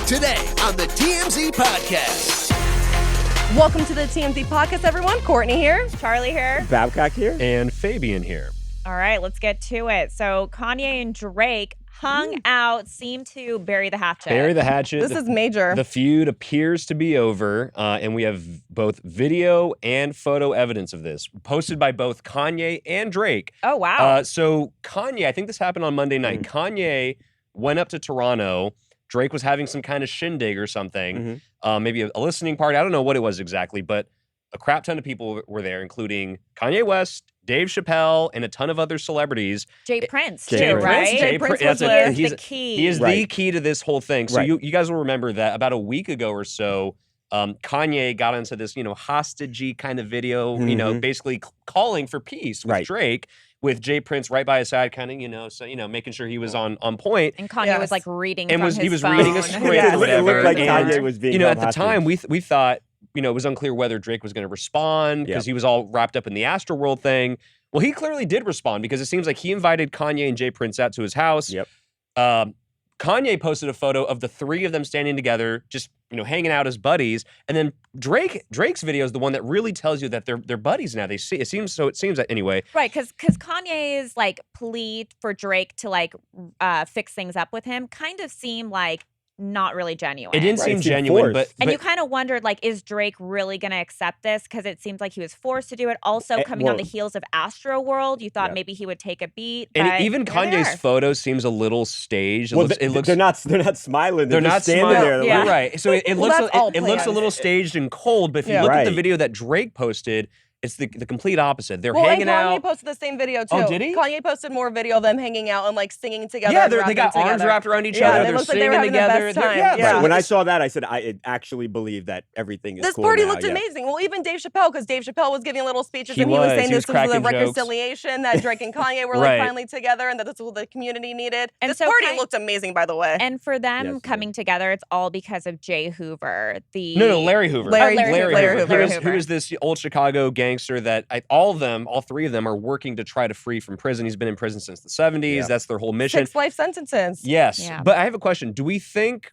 Today on the TMZ Podcast. Welcome to the TMZ Podcast, everyone. Courtney here. Charlie here. Babcock here. And Fabian here. All right, let's get to it. So Kanye and Drake hung out, seemed to bury the hatchet. Bury the hatchet. This is major. The feud appears to be over, and we have both video and photo evidence of this, posted by both Kanye and Drake. Oh, wow. So Kanye, I think this happened on Monday night. Kanye went up to Toronto. Drake was having some kind of shindig or something, maybe a listening party. I don't know what it was exactly, but a crap ton of people were there, including Kanye West, Dave Chappelle, and a ton of other celebrities. Jay Prince, Jay too, right? Jay Prince was the key. He is the key to this whole thing. So Right. you guys will remember that about a week ago or so, Kanye got into this, hostage-y kind of video, basically calling for peace with Drake, with Jay Prince right by his side, kind of, making sure he was on point. And Kanye was like reading and from his he was phone. reading a script or whatever. It looked like and, Kanye was being at the time, we thought, it was unclear whether Drake was going to respond because he was all wrapped up in the Astroworld thing. Well, he clearly did respond because it seems like he invited Kanye and Jay Prince out to his house. Kanye posted a photo of the three of them standing together, just hanging out as buddies, and then Drake's video is the one that really tells you that they're buddies now. It seems that anyway. Right, because Kanye's plea for Drake to fix things up with him kind of seemed like not really genuine. It didn't seem genuine, but you kind of wondered, is Drake really going to accept this? Because it seems like he was forced to do it. Also, coming on the heels of Astroworld, you thought maybe he would take a beat. And even Kanye's photo seems a little staged. It looks they're not smiling. They're not standing smiling. there. You're right. So it looks a little planned. staged and cold. But if you look at the video that Drake posted, it's the complete opposite. They're hanging and out. Kanye posted the same video, too. Oh, did he? Kanye posted more video of them hanging out and, singing together. Yeah, and they got rapping arms together. wrapped around each Yeah, other. it They're looks like they singing were having the together. best time. Yeah. Right. When I saw that, I said, I actually believe that everything is This cool party now, looked amazing. Well, even Dave Chappelle, because Dave Chappelle was giving little speeches, and he was saying He was this was the cracking jokes. reconciliation that Drake and Kanye were finally together, and that this was what the community needed. And this so party looked amazing, by the way. And for them coming together, it's all because of Jay Hoover. No, Larry Hoover. Larry Hoover. Who is this old Chicago gangster that all three of them are working to try to free from prison. He's been in prison since the 70s. Yeah. That's their whole mission. 6 life sentences. Yes. Yeah. But I have a question. Do we think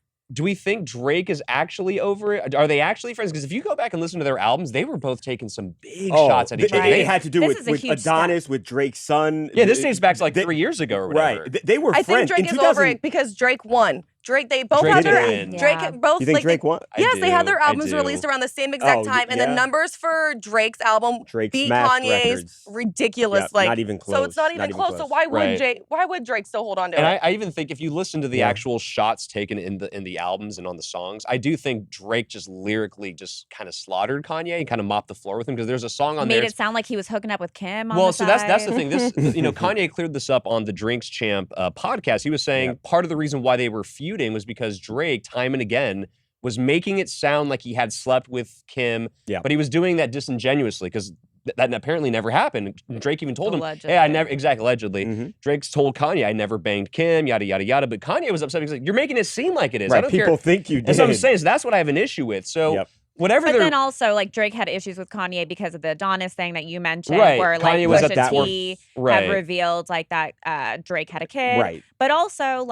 Drake is actually over it? Are they actually friends? Because if you go back and listen to their albums, they were both taking some big shots at each other. They had to do This is a with huge Adonis, with Drake's son. Yeah, this dates back to 3 years ago or whatever. Right. They were I friends. think Drake In is over it because Drake won. They both Drake had did their win. Drake both. You think Drake won? Yes, they had their I albums do. released around the same exact time, and the numbers for Drake's album beat smashed Kanye's records. ridiculous. Yeah, not even close. So it's not even close. So why would Drake still hold on to And it? I even think if you listen to the actual shots taken in the albums and on the songs, I do think Drake just lyrically just kind of slaughtered Kanye and kind of mopped the floor with him, because there's a song on there. Made it sound like he was hooking up with Kim on Well, the so side. that's the thing. This Kanye cleared this up on the Drinks Champ podcast. He was saying part of the reason why they were feuding was because Drake, time and again, was making it sound like he had slept with Kim, but he was doing that disingenuously because that apparently never happened. Drake even told him, "Hey, I never." Exactly, allegedly. Drake's told Kanye, "I never banged Kim," yada yada yada. But Kanye was upset because you're making it seem like it is. Right. I don't People care. think you did. That's what I'm saying. So that's what I have an issue with. So. Whatever. But then also, Drake had issues with Kanye because of the Adonis thing that you mentioned, Right. where Kanye was Pusha at that T had revealed that Drake had a kid. Right. But also,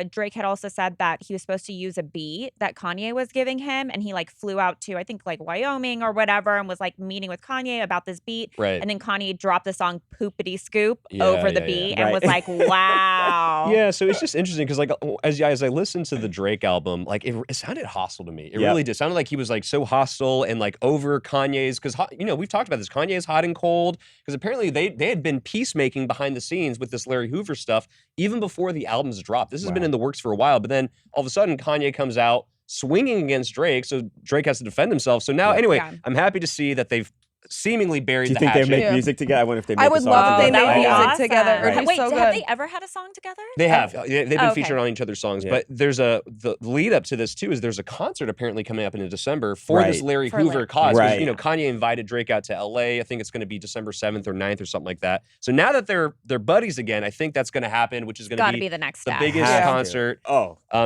Drake had also said that he was supposed to use a beat that Kanye was giving him, and he flew out to I think Wyoming or whatever, and was meeting with Kanye about this beat. Right. And then Kanye dropped the song "Poopity Scoop" over the beat, and was like, "Wow." Yeah, so it's just interesting because as I listened to the Drake album, it sounded hostile to me. It really did. It sounded like he was so hostile and over Kanye's, because we've talked about this. Kanye is hot and cold because apparently they had been peacemaking behind the scenes with this Larry Hoover stuff even before the albums dropped. This has been in the works for a while, but then all of a sudden Kanye comes out swinging against Drake, so Drake has to defend himself. So now, I'm happy to see that they've seemingly buried the hatchet. Do you think they make music together? I wonder if they make I would love if they together. made music Awesome. together. It would be Wait, so have good. they ever had a song together? They have. They've been Okay. featured on each other's songs. But there's the lead up to this too is there's a concert apparently coming up in December for this Larry Hoover cause. Right. Kanye invited Drake out to LA. I think it's going to be December 7th or 9th or something like that. So now that they're buddies again, I think that's going to happen, which is going to be the next step. biggest concert.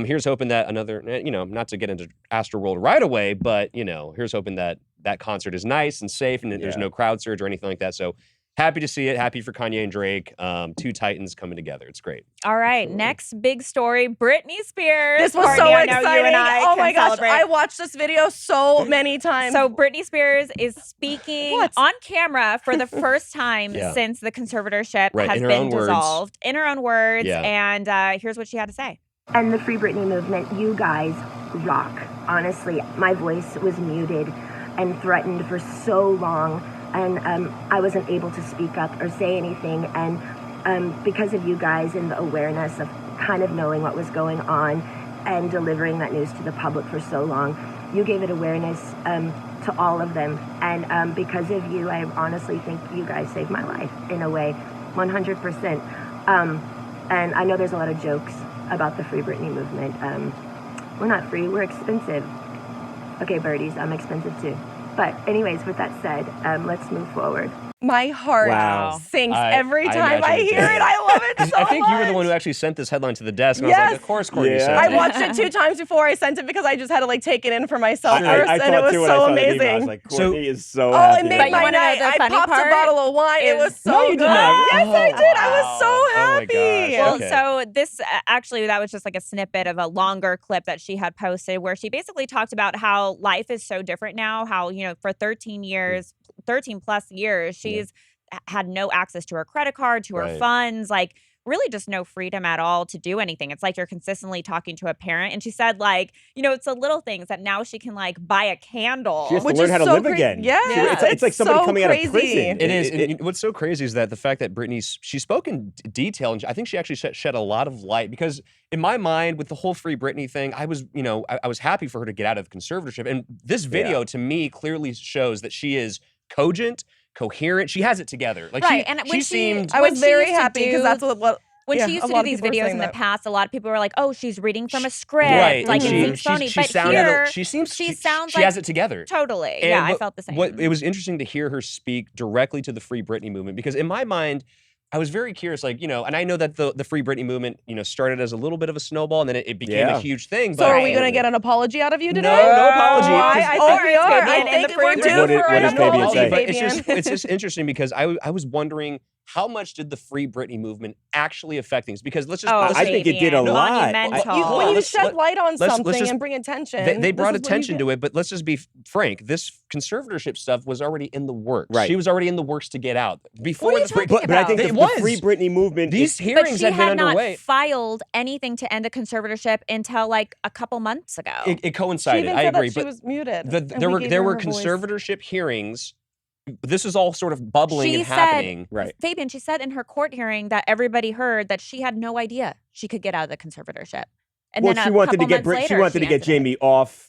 Here's hoping that another, not to get into Astroworld right away, but here's hoping that concert is nice and safe and there's no crowd surge or anything like that. So happy to see it. Happy for Kanye and Drake. Two titans coming together. It's great. All right, next big story, Britney Spears. This was Courtney, so I know exciting. you and I Oh can my gosh, celebrate. I watched this video so many times. So Britney Spears is speaking on camera for the first time Yeah. since the conservatorship Right, has in her been own words. dissolved. In her own words. Yeah. And here's what she had to say. And the Free Britney movement, you guys rock. Honestly, my voice was muted and threatened for so long, and I wasn't able to speak up or say anything. And because of you guys and the awareness of kind of knowing what was going on and delivering that news to the public for so long, you gave it awareness to all of them. And because of you, I honestly think you guys saved my life in a way, 100%. And I know there's a lot of jokes about the Free Britney movement. We're not free, we're expensive. Okay, birdies, I'm expensive too. But anyways, with that said, let's move forward. My heart sinks every time I hear it. I love it so I think much. you were the one who actually sent this headline to the desk. And I was like, of course, Courtney Yeah. sent I it. watched it 2 times before I sent it because I just had to like take it in for myself I first, and it thought was too when I so saw the email. I amazing. was like, Courtney is so Oh, happy. it made But you my wanna know night. the I funny popped a part bottle of wine. It was so No, you good. did not. Yes, Oh, I did. I was so wow. Oh my happy. gosh. Well, Okay. so this actually, that was just like a snippet of a longer clip that she had posted where she basically talked about how life is so different now, how, you know, for 13 plus years, she's had no access to her credit card, to her Right. funds, like really just no freedom at all to do anything. It's like you're consistently talking to a parent. And she said, like, you know, it's the little things that now she can like buy a candle. She has to Which learn is how to so live cra- again. Yeah. It's like somebody so coming out of crazy. prison. It is. And what's so crazy is that the fact that she spoke in detail, and I think she actually shed a lot of light, because in my mind, with the whole Free Britney thing, I was, you know, I was happy for her to get out of the conservatorship. And this video to me clearly shows that she is cogent, coherent. She has it together. Like Right, and she when seemed. I when was she very used to happy because do- that's what When yeah, she used a to lot do of these people were videos saying in the that. past, a lot of people were like, "Oh, she's reading from a script, Right, like and it seems phony." she But sounded. here, She seems. she sounds she like has it together. totally. And Yeah, I felt the same. It was interesting to hear her speak directly to the Free Britney movement, because in my mind, I was very curious, like, you know, and I know that the Free Britney movement, you know, started as a little bit of a snowball, and then it became a huge thing. So But are we going to get an apology out of you today? No apology. I Oh, think we are. Fabian I in think the we're Free due Britney. for What an does Fabian apology, say? But it's Fabian. just interesting, because I was wondering, how much did the Free Britney movement actually affect things? Because let's just. Oh, let's I just- think it did a Fabian, lot. monumental. When Hold on, you let's- shed light on let's something just- and bring attention, They brought attention to it, but let's just be frank. This conservatorship stuff was already in the works. Right. She was already in the works to get out before What are you the Free. talking But I think It the was. Free Britney movement. These But hearings she had been had not underway. filed anything to end the conservatorship until like a couple months ago. It she coincided. even I said agree, that she but was muted. and there we were gave there her were her voice. conservatorship hearings. This is all sort of bubbling She and said- happening. Right. Fabian, she said in her court hearing that everybody heard that she had no idea she could get out of the conservatorship. And Well, then she a wanted to couple get months she later, wanted to get ended it. Jamie off.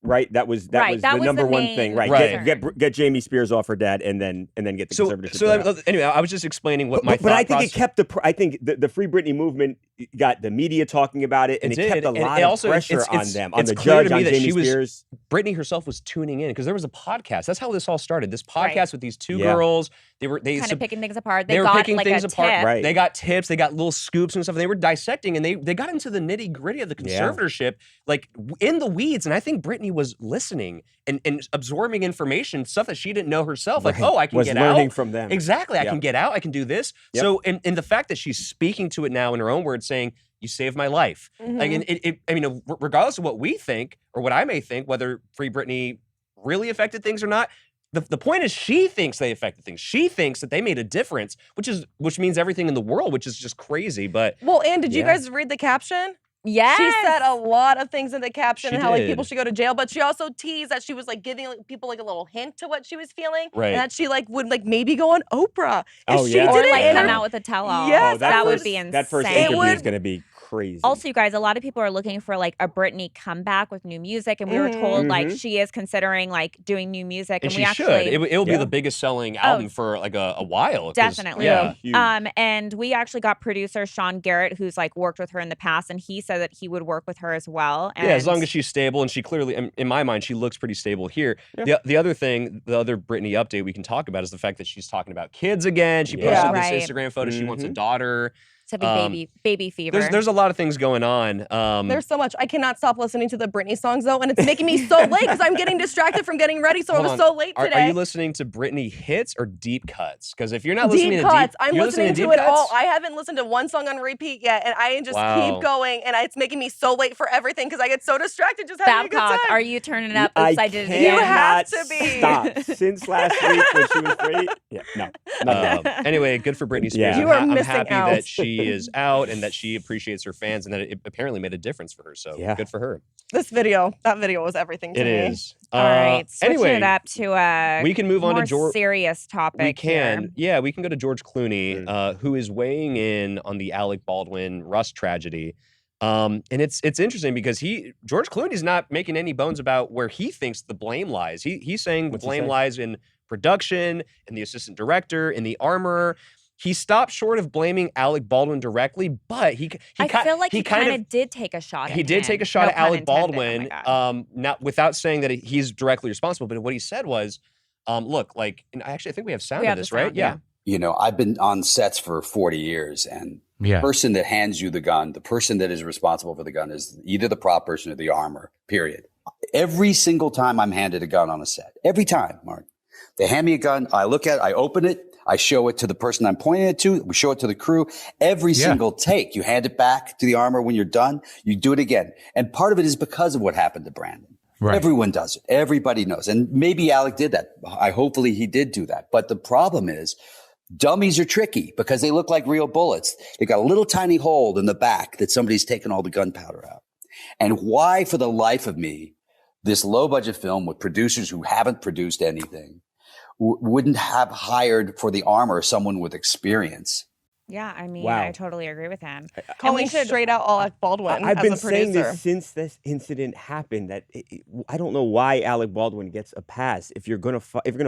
Right, that was Right, that the was number the one main thing. Right, Right. get Jamie Spears off her dad, and then get the conservatorship. So out. anyway, I was just explaining what my but I thought think process. it kept I think the Free Britney movement got the media talking about it, and it, It kept did, a and lot it of also- pressure it's- on them, on it's the clear to judge, me on that Jamie she was- Spears. Brittany herself was tuning in, because there was a podcast. That's how this all started. This podcast Right. with these two Yeah. girls. They Kind of picking things apart. They were got picking like things a apart. tip. Right. They got tips. They got little scoops and stuff. And they were dissecting, and they got into the nitty gritty of the Yeah. conservatorship, like in the weeds. And I think Brittany was listening and absorbing information, stuff that she didn't know herself. Like, Right. oh, I can was get learning out. from them. Exactly. I Yep. can get out. I can do this. Yep. So, and the fact that she's speaking to it now in her own words, saying, "You saved my life." Like, Mhm. and I mean, regardless of what we think or what I may think, whether Free Britney really affected things or not, the point is she thinks they affected things. She thinks that they made a difference, which means everything in the world, which is just crazy. But Well, and did you Yeah. guys read the caption? Yes. She said a lot of things in the caption She and how like did. people should go to jail, but she also teased that she was like giving like, people like a little hint to what she was feeling, Right. and that she like would like maybe go on Oprah. If Oh, she yeah. Or did like it, come out with a tell-all. Yes, Oh, that would first- be insane. That first It interview is would- going to be crazy. Also, you guys, a lot of people are looking for like a Britney comeback with new music, and we were told like Mhm. she is considering like doing new music, and and she we should. actually It'll be Yeah. the biggest selling album for like a while. 'cause- Definitely. Yeah. Huge. And we actually got producer Sean Garrett, who's like worked with her in the past, and he said that he would work with her as well. And Yeah, as long as she's stable, and she clearly, in my mind, she looks pretty stable here. Yeah. The other thing, the other Britney update we can talk about is the fact that she's talking about kids again. She posted Yeah. this Right. Instagram photo. She wants a Mhm. daughter. It's a big baby fever. There's a lot of things going on. There's so much. I cannot stop listening to the Britney songs though, and it's making me so late because I'm getting distracted from getting ready. So I was so late today. Are you listening to Britney hits or deep cuts? Because if you're not listening deep to cuts, deep, I'm you're listening to it deep all. cuts? I haven't listened to one song on repeat yet, and I just keep going, and it's making me so late for everything because I get so distracted just having a good Babcock, time. are you turning it up? I Oops, I did it cannot again. You have to be. Stop. Since last week when she was free. Yeah, no. Anyway, good for Britney Spears. Yeah. You are I'm missing happy out. that she is out and that she appreciates her fans and that it apparently made a difference for her. So good for her. That video was everything to me. It is. All right, switching anyway, it up to we can move on to George. Serious topic. We can, here. yeah, we can go to George Clooney, who is weighing in on the Alec Baldwin Rust tragedy. And it's interesting because George Clooney's not making any bones about where he thinks the blame lies. He's saying the blame lies in production, in the assistant director, in the armorer. He stopped short of blaming Alec Baldwin directly, but I feel like he kind of did take a shot at He did take a shot at Alec Baldwin, not without saying that he's directly responsible. But what he said was, look, like, and I think we have sound of this, right? Yeah. You know, I've been on sets for 40 years, and the person that hands you the gun, the person that is responsible for the gun is either the prop person or the armor, period. Every single time I'm handed a gun on a set, every time, Mark, they hand me a gun, I look at it, I open it, I show it to the person I'm pointing it to, we show it to the crew. Every single take, you hand it back to the armor when you're done, you do it again. And part of it is because of what happened to Brandon. Right. Everyone does it. Everybody knows. And maybe Alec did that. Hopefully he did do that. But the problem is, dummies are tricky because they look like real bullets. They got a little tiny hole in the back that somebody's taken all the gunpowder out. And why, for the life of me, this low budget film with producers who haven't produced anything wouldn't have hired for the armor someone with experience. Yeah, I mean, I totally agree with him. Calling straight out Alec Baldwin. I've been as a saying producer. this since this incident happened. That I don't know why Alec Baldwin gets a pass. If you're gonna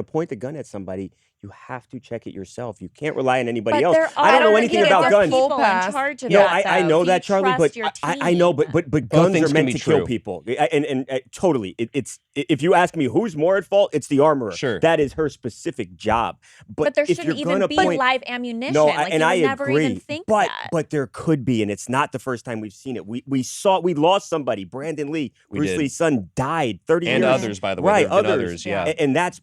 point the gun at somebody, you have to check it yourself. You can't rely on anybody else. I don't know anything about guns. I know that, Charlie, but I know, but guns are meant to kill people. And totally, it's if you ask me who's more at fault, it's the armorer. Sure, that is her specific job. But there shouldn't even be live ammunition. No, like, and I never agree. even think but that. but there could be, and it's not the first time we've seen it. We lost somebody. Brandon Lee, Bruce Lee's son, died 30 years. And others, by the way, right? Others, yeah. And that's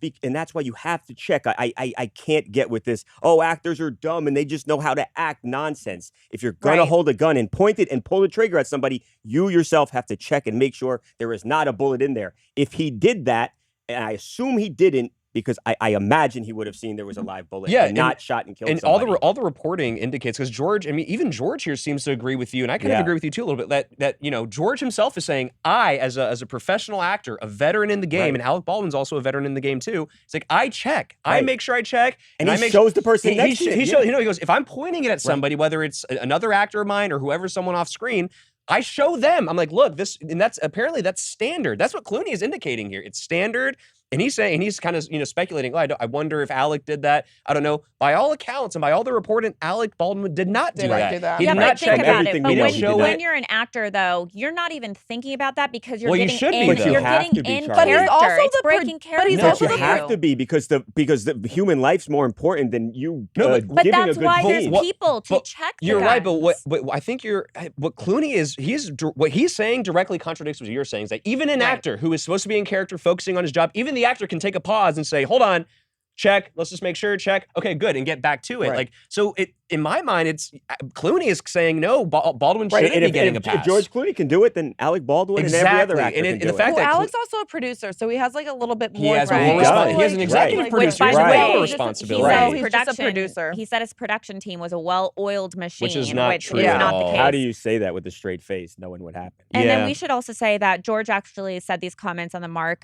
why you have to check. I can't get with this. Oh, actors are dumb and they just know how to act nonsense. If you're gonna hold a gun and point it and pull the trigger at somebody, you yourself have to check and make sure there is not a bullet in there. If he did that, and I assume he didn't, because I imagine he would have seen there was a live bullet, and not shot and killed somebody. And all the reporting indicates, because George, I mean, even George here seems to agree with you, and I kind of agree with you too a little bit, that George himself is saying, I, as a professional actor, a veteran in the game, and Alec Baldwin's also a veteran in the game too, it's like, I check. I make sure I check. And he shows the person next to him. He goes, if I'm pointing it at somebody, whether it's another actor of mine or whoever's someone off screen, I show them. I'm like, look, and that's standard. That's what Clooney is indicating here. It's standard. And he's saying, and he's kind of, speculating, I wonder if Alec did that. I don't know. By all accounts and by all the reporting, Alec Baldwin did not do that. He did not check everything. But when it. you're an actor, though, you're not even thinking about that because you're you getting should in. be, though. You're have getting to be, in Charlie. character. But he's also it's breaking character. But he's also you have to be because the human life's more important than you. But giving that's a good why scene. there's people to check. You're right, but what I think what Clooney is, what he's saying directly contradicts what you're saying. Is that even an actor who is supposed to be in character, focusing on his job, even the actor can take a pause and say, hold on. Check. Let's just make sure. Check. Okay, good, and get back to it. Right. So in my mind, it's Clooney is saying no. Baldwin shouldn't be getting a pass. If George Clooney can do it, then Alec Baldwin and every other actor can do it. Alec's also a producer, so he has like a little bit more. He has an executive producer. By the way, responsibility. He's just a producer. He said his production team was a well-oiled machine, which is not true. Not the case. How do you say that with a straight face, knowing what happened? And then we should also say that George actually said these comments on the Mark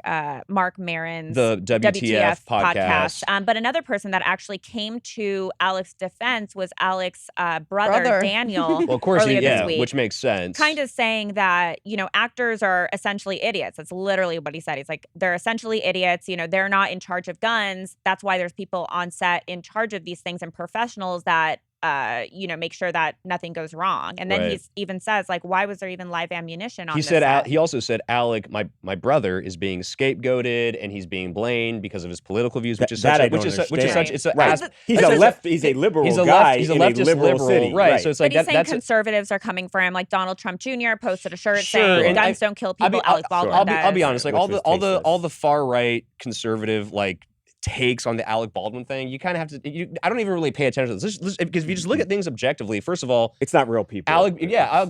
Maron's the WTF podcast. But another person that actually came to Alec's defense was Alec's brother Daniel. Well, of course, this week, which makes sense. Kind of saying that actors are essentially idiots. That's literally what he said. He's like, they're essentially idiots. They're not in charge of guns. That's why there's people on set in charge of these things and professionals that make sure that nothing goes wrong. And then he even says, like, why was there even live ammunition on this set? He also said, Alec, my brother is being scapegoated and he's being blamed because of his political views, which is such he's a liberal guy. He's a leftist liberal city. Right. So it's like but he's saying conservatives are coming for him. Like Donald Trump Jr. posted a shirt saying guns don't kill people. Alec Baldwin does. I'll be honest, like all the far right conservative like takes on the Alec Baldwin thing, you kind of have to. I don't even really pay attention to this because if you just look at things objectively, first of all, it's not real people. Alec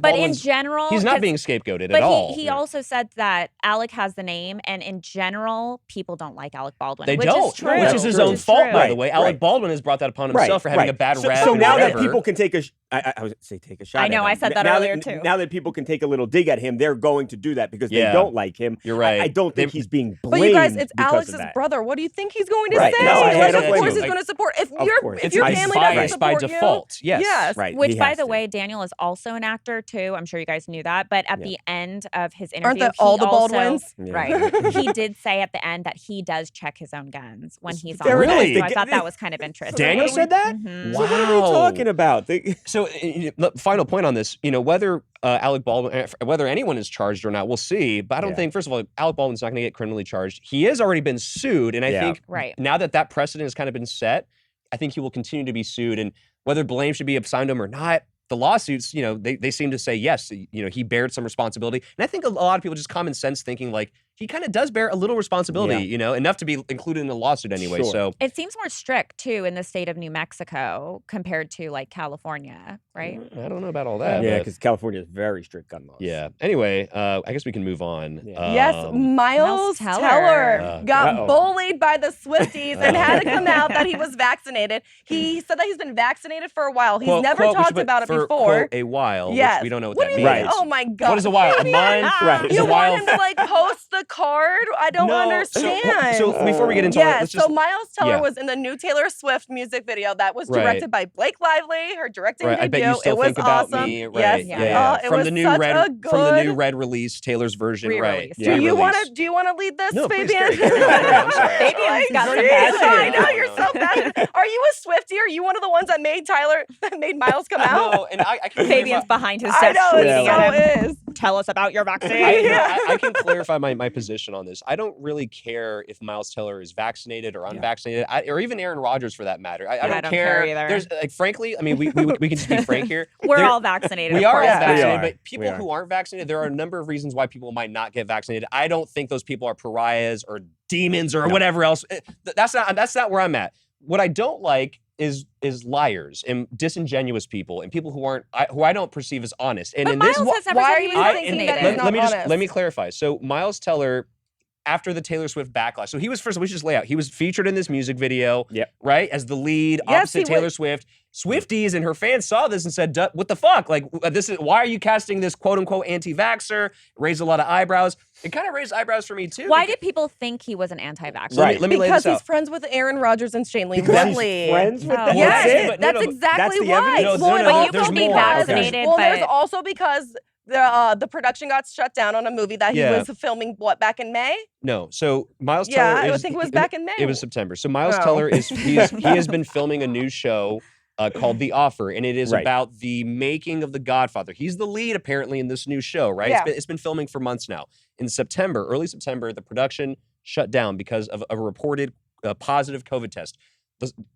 but in general, he's not being scapegoated at all. He also said that Alec has the name, and in general, people don't like Alec Baldwin. They which don't, is true. which is his own fault, by the way. Alec Baldwin has brought that upon himself for having a bad rap. So now that people can take a I would say take a shot. I know, I said that earlier too. Now that people can take a little dig at him, they're going to do that because they don't like him. You're right. I don't think he's being blamed. But you guys, it's Alex's brother. What do you think he's going to say? Of course he's going to support. If your family doesn't support by default, yes. Right. Which, by the way, Daniel is also an actor too. I'm sure you guys knew that. But at the end of his interview, aren't all the Baldwins? Right. He did say at the end that he does check his own guns when he's on. Really? So I thought that was kind of interesting. Daniel said that? Mm-hmm. Wow. So what are we talking about? So, final point on this, whether Alec Baldwin, whether anyone is charged or not, we'll see. But I don't think, first of all, Alec Baldwin's not going to get criminally charged. He has already been sued. And I think now that precedent has kind of been set, I think he will continue to be sued. And whether blame should be assigned to him or not, the lawsuits, they seem to say, yes, he bared some responsibility. And I think a lot of people just common sense thinking like, he kind of does bear a little responsibility, enough to be included in the lawsuit anyway. Sure. So it seems more strict too in the state of New Mexico compared to like California, right? I don't know about all that. Yeah, because California is very strict gun laws. Yeah. Anyway, I guess we can move on. Yes, Miles Teller got bullied by the Swifties and had to come out that he was vaccinated. He said that he's been vaccinated for a while. He's never talked about it before. A while. Yes. Which we don't know what that means. Right. Oh my God. What is a while? A month? Right. You want him to like post the card? I don't understand. So before we get into it, so Miles Teller was in the new Taylor Swift music video that was directed by Blake Lively, her directing debut. I bet you still think about me. Right. Yes. From the new Red release, Taylor's version. Right. Do you want to lead this, no, Fabian? Fabian's got some passion. I know you're so passionate. Are you a Swiftie? Are you one of the ones that made Miles come out? No, and I can Fabian's behind his desk tweeting at him. Tell us about your vaccine. I can clarify my position on this. I don't really care if Miles Teller is vaccinated or unvaccinated, or even Aaron Rodgers for that matter. I don't care either. There's frankly, I mean, we can just be frank here. We're all vaccinated. We are all vaccinated, but people who aren't vaccinated, there are a number of reasons why people might not get vaccinated. I don't think those people are pariahs or demons or whatever else. That's not where I'm at. What I don't like is liars and disingenuous people and people who I don't perceive as honest. And in Miles this, has never said he was vaccinated. Let me clarify. So Miles Teller, after the Taylor Swift backlash, so he was we should just lay out. He was featured in this music video, right, as the lead opposite Taylor Swift. Swifties and her fans saw this and said, "What the fuck? Like, why are you casting this quote unquote anti-vaxxer?" It raised a lot of eyebrows. It kind of raised eyebrows for me too. Why did people think he was an anti-vaxxer? Let me lay this out. Because he's friends with Aaron Rodgers and Shailene Woodley. Friends with them? Yes, that's exactly why. But you can be vaccinated. Well, there's also because the production got shut down on a movie that he was filming back in May? No. So Miles Teller I think it was back in May. It was September. So Miles Teller he has been filming a new show called The Offer, and it is about the making of The Godfather. He's the lead apparently in this new show, right? Yeah. It's been filming for months now. In September, early September, the production shut down because of a reported positive COVID test.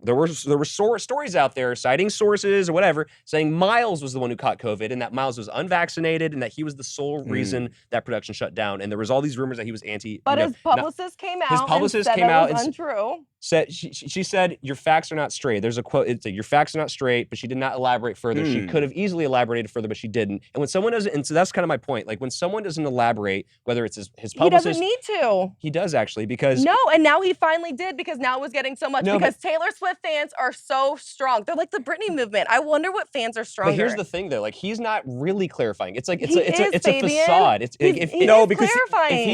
There were stories out there citing sources or whatever saying Miles was the one who caught COVID and that Miles was unvaccinated and that he was the sole reason that production shut down. And there was all these rumors that he was But his publicist came out and said that was untrue. She said, your facts are not straight. There's a quote, it's your facts are not straight, but she did not elaborate further. She could have easily elaborated further, but she didn't. And when someone doesn't, and so that's kind of my point, like when someone doesn't elaborate, whether it's his publicist. He doesn't need to. He does actually, because. No, and now he finally did because now it was getting so much because Taylor Swift fans are so strong. They're like the Britney movement. I wonder what fans are stronger. But here's the thing though, like he's not really clarifying. It's like, it's a facade. If he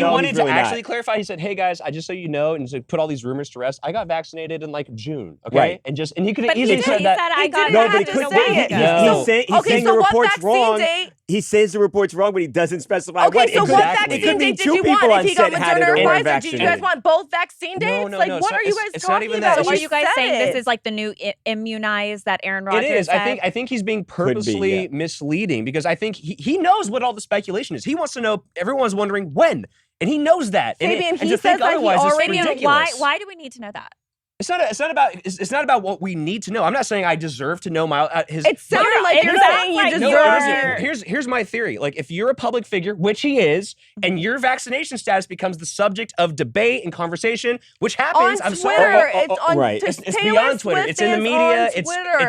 wanted to actually clarify, he said, hey guys, I just so you know, and to put all these rumors to rest, I got vaccinated in like June, okay? Right. And he could have easily said that. I got no, but he couldn't. He's saying the report's wrong. he says the report's wrong, but he doesn't specify okay, what. so what vaccine date did you want? If he got Moderna or Pfizer, do you guys want both vaccine dates? No, like, no, what are you guys talking even about? that. So are you guys saying this is like the new immunize that Aaron Rodgers It is. said? I think he's being purposely misleading because I think he knows what all the speculation is. He wants to know. Everyone's wondering when, and he knows that. Fabian, and he to says think that otherwise he is already. ridiculous. Why do we need to know that? It's not about what we need to know. I'm not saying I deserve to know his. It sounded like you're saying you deserve. Here's my theory. Like, if you're a public figure, which he is, and your vaccination status becomes the subject of debate and conversation, which happens. On I'm Twitter, sorry. it's on right. It's beyond Twitter. It's in the media.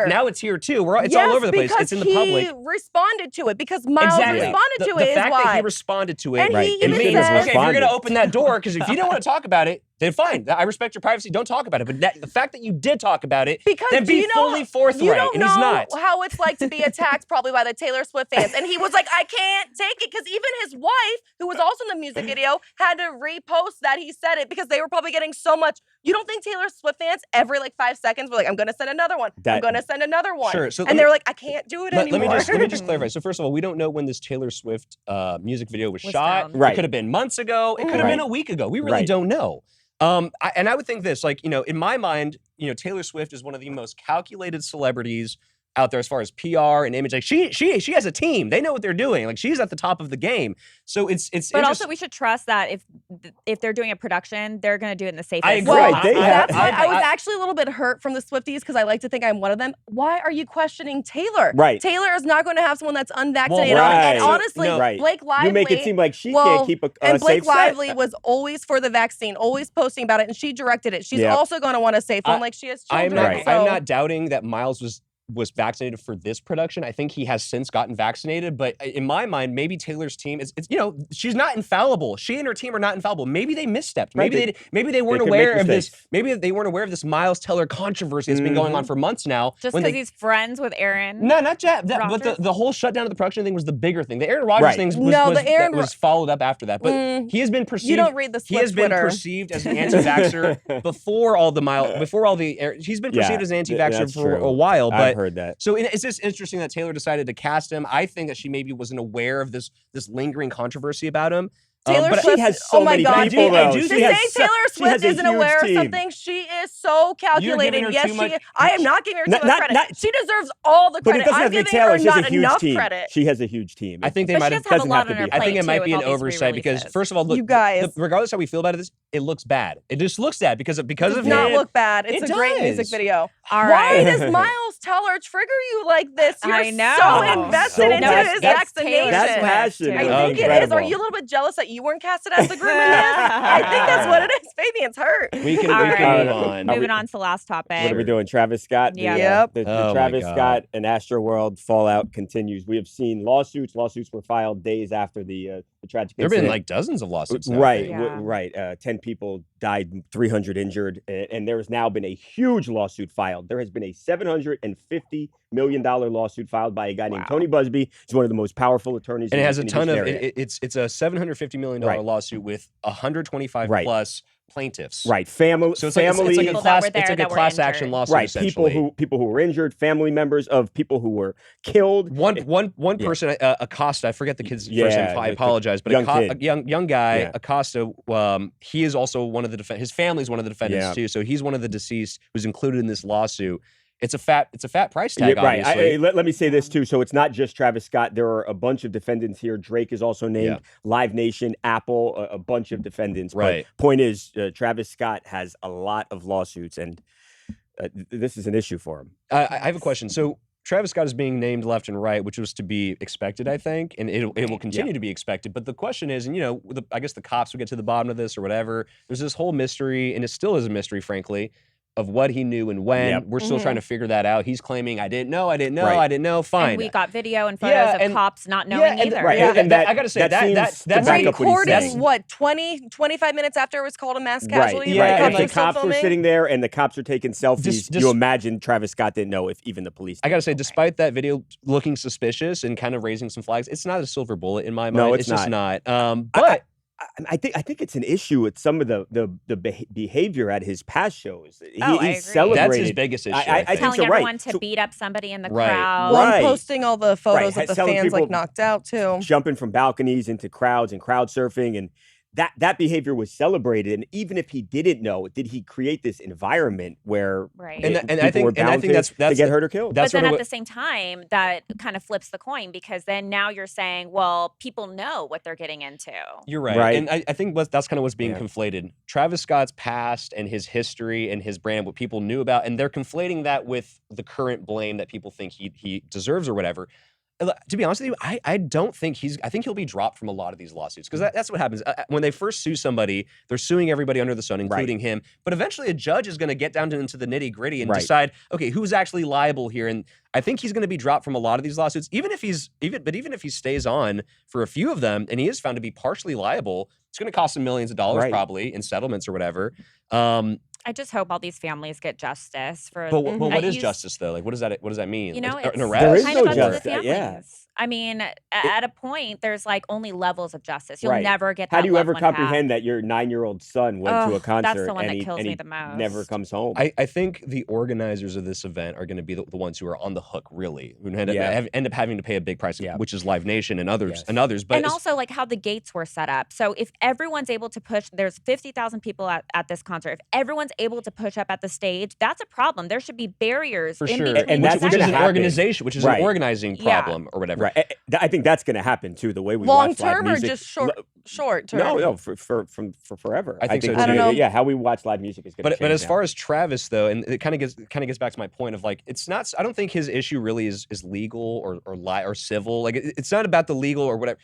Now it's here too. It's all over the place. It's in the public. He responded to it because Miles responded to it. The fact why. that he responded to it, And he it even means says- okay, if you're going to open that door, because if you don't want to talk about it, then fine. I respect your privacy. Don't talk about it. But the fact that you did talk about it, then be fully forthright. You don't and he's not. know how it's like to be attacked probably by the Taylor Swift fans. And he was like, I can't take it. Because even his wife, who was also in the music video, had to repost that he said it because they were probably getting so much. You don't think Taylor Swift fans every 5 seconds were like, I'm going to send another one. I'm going to send another one. Sure. So and they were like, I can't do it anymore. Let me just clarify. So first of all, we don't know when this Taylor Swift music video was shot. Found. Right. It could have been months ago. It could have been a week ago. We really don't know. I would think this, in my mind, Taylor Swift is one of the most calculated celebrities out there as far as PR and image. Like she has a team. They know what they're doing. Like, she's at the top of the game. So it's. But also, we should trust that if they're doing a production, they're going to do it in the safest. I agree. Well, Right, that's why I was actually a little bit hurt from the Swifties because I like to think I'm one of them. Why are you questioning Taylor? Right. Taylor is not going to have someone that's unvaccinated Well, on. right. And honestly, No. Right. Blake Lively. You make it seem like she can't keep a and Blake safe set. Lively was always for the vaccine, always posting about it, and she directed it. She's also going to want a safe one, like she has children. I'm not doubting that Miles was vaccinated for this production. I think he has since gotten vaccinated, but in my mind, maybe Taylor's team is she's not infallible. She and her team are not infallible. Maybe they misstepped. Maybe they weren't aware of this. Maybe they weren't aware of this Miles Teller controversy that's been going on for months now. Just because he's friends with Aaron. No, not Jeff. But the whole shutdown of the production thing was the bigger thing. The Aaron Rodgers thing was followed up after that. But he has been perceived. You don't read the Swift Twitter. He has been perceived as an anti-vaxxer he's been perceived as an anti-vaxxer for a while. But I've heard that. So it's just interesting that Taylor decided to cast him. I think that she maybe wasn't aware of this lingering controversy about him. Taylor but Swift, she has so many people, though. To say Taylor Swift isn't aware of something, she is so calculated. Yes, she is. I am not giving her too much credit. She deserves all the credit. But it doesn't have to be Taylor. She has a huge team. Credit. She has a huge team. I think they might have. A lot on her I think it might plate, be too, an oversight because, first of all, look, you guys, regardless how we feel about it, it looks bad. It just looks bad because of it does not look bad. It's a great music video. All right. Why does Miles Teller trigger you like this? You're I know. so invested into his vaccination. That's passion. I think it is. Are you a little bit jealous that you weren't casted as the groom in this? I think that's what it is. Fabian's hurt. We can move on. Moving on to the last topic. What are we doing? Travis Scott? Yep. The Travis Scott and Astroworld fallout continues. We have seen lawsuits. Lawsuits were filed days after the tragic There have incident. been like dozens of lawsuits now. Right, Yeah. right. 10 people died, 300 injured, and there has now been a huge lawsuit filed. There has been a $750 million lawsuit filed by a guy named Tony Busby. He's one of the most powerful attorneys. And in it has a in ton this of. area. It's a $750 million lawsuit with 125 plus plaintiffs. Right, family. So it's family. like a class action lawsuit. Right, essentially. people who were injured, family members of people who were killed. One person, Acosta. I forget the kid's first name. I apologize, but a young guy, Acosta. He is also one of the his family is one of the defendants too. So he's one of the deceased who's included in this lawsuit. It's a fat price tag, obviously. Let me say this too. So it's not just Travis Scott. There are a bunch of defendants here. Drake is also named. Live Nation, Apple, a bunch of defendants. Right. But point is, Travis Scott has a lot of lawsuits, and this is an issue for him. I have a question. So Travis Scott is being named left and right, which was to be expected, I think, and it will continue to be expected. But the question is, and I guess the cops will get to the bottom of this or whatever. There's this whole mystery, and it still is a mystery, frankly, of what he knew and when. We're still trying to figure that out. He's claiming, I didn't know. Fine. And we got video and photos of cops not knowing either. And I got to say, that's recorded, 25 minutes after it was called a mass casualty? And the cops were sitting there, and the cops are taking selfies. You imagine Travis Scott didn't know if even the police did. I got to say, despite that video looking suspicious and kind of raising some flags, it's not a silver bullet in my mind. No, it's just not. not. But I think it's an issue with some of the behavior at his past shows. I agree. Celebrated. That's his biggest issue. I think telling so, everyone right. to beat up somebody in the Right. crowd. Well, Right. and posting all the photos Right. of the Telling fans like people- knocked out too. Jumping from balconies into crowds and crowd surfing, and that behavior was celebrated. And even if he didn't know, did he create this environment where Right. And people I think were bound that's to get hurt or killed? But That's then sort at of the same time, that kind of flips the coin because then now you're saying, well, people know what they're getting into. You're right. Right. And I think that's kind of what's being Yeah. conflated. Travis Scott's past and his history and his brand, what people knew about, and they're conflating that with the current blame that people think he deserves or whatever. To be honest with you, I don't think I think he'll be dropped from a lot of these lawsuits because that's what happens. When they first sue somebody, they're suing everybody under the sun, including him. But eventually a judge is going to get down into the nitty gritty and decide, okay, who's actually liable here? And I think he's going to be dropped from a lot of these lawsuits, even if he stays on for a few of them and he is found to be partially liable, it's going to cost him millions of dollars probably in settlements or whatever. I just hope all these families get justice for. But what is justice though? Like, what does that mean? You know, Like, it's an arrest? There is kind no of up to the justice, families. yeah. I mean, at a point, there's like only levels of justice. You'll Right. never get that. How do you loved ever one back. comprehend that your 9-year-old son went to a concert that's the one and that he, kills and me he the most. never comes home? I think the organizers of this event are going to be the ones who are on the hook, really, who end up having to pay a big price, which is Live Nation and others. But and also like how the gates were set up. So if everyone's able to push, there's 50,000 people at this concert. If everyone's able to push up at the stage, that's a problem. There should be barriers for in sure, between. And that's which is gonna an happen. organization, which is an organizing problem or whatever. Right. I think that's going to happen too. The way we Long watch live term or music. just short term? No, for forever. I think so, it's too. I don't know. Yeah, how we watch live music is going to change. But as now. far as Travis though, and it kind of gets back to my point of like, it's not. I don't think his issue really is legal or civil. Like it's not about the legal or whatever.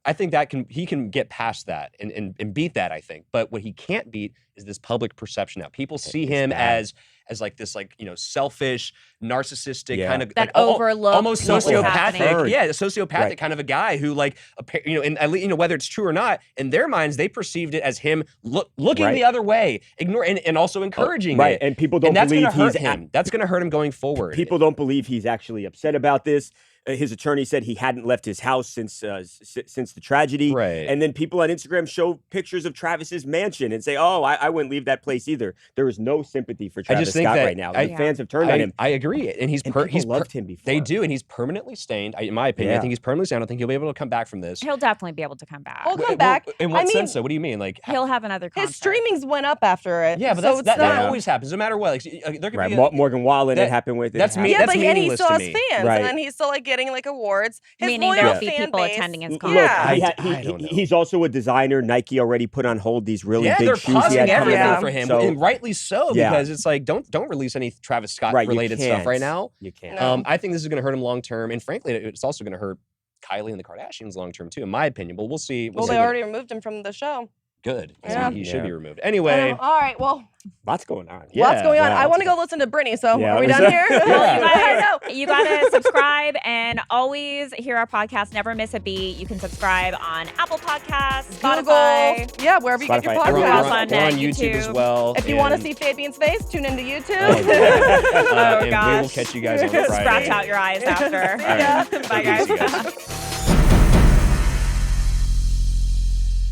I think that he can get past that and beat that. I think, but what he can't beat is this public perception now. People see him as like this, like, you know, selfish, narcissistic kind of that like, overlook almost what was sociopathic. happening. Yeah, a sociopathic kind of a guy who, like, you know, and at least, you know, whether it's true or not, in their minds they perceived it as him looking the other way, and also encouraging it. And people don't that's believe gonna hurt he's him. That's going to hurt him going forward. People don't believe he's actually upset about this. His attorney said he hadn't left his house since the tragedy. Right. And then people on Instagram show pictures of Travis's mansion and say, "Oh, I wouldn't leave that place either." There is no sympathy for Travis Scott right now. The fans have turned on him. I agree, and he's loved him before. They do, and he's permanently stained. In my opinion, I think he's permanently stained. I don't think he'll be able to come back from this. He'll definitely be able to come back. He'll come back. In what I mean, sense? So, what do you mean? Like he'll have another concert. his streamings went up after it. Yeah, but so that always happens, no matter what. Like, there could be Morgan Wallen. It happened with. That's me. Yeah, That's but and he meaningless still to has me. fans, Right. and then he's still like getting like awards. His Meaning loyal there'll be fan people base. attending his Look, concert. I don't know. he's also a designer. Nike already put on hold these really Yeah, big they're shoes he pausing had coming everything out. for him, So, and rightly so, Yeah. because it's like don't release any Travis Scott right, you related stuff can't. right now. You can't. No. I think this is going to hurt him long term, and frankly, it's also going to hurt Kylie and the Kardashians long term too, in my opinion. But we'll see. Well, see they what- already removed him from the show. good. Yeah. He should Yeah. be removed. Anyway, All right. Well, Lots going on. lots going on. wow. I want to go listen to Britney. So Yeah, are we was done that- here? Well, you gotta subscribe and always hear our podcast. Never miss a beat. You can subscribe on Apple Podcasts, Spotify. Google. Yeah, wherever you get your Spotify, we're podcasts. on YouTube as YouTube. well. If you want to and, see Fabian's face, tune into YouTube. and we will gosh. catch you guys on Friday. Scratch out your eyes after. ya. Bye, guys. See you guys.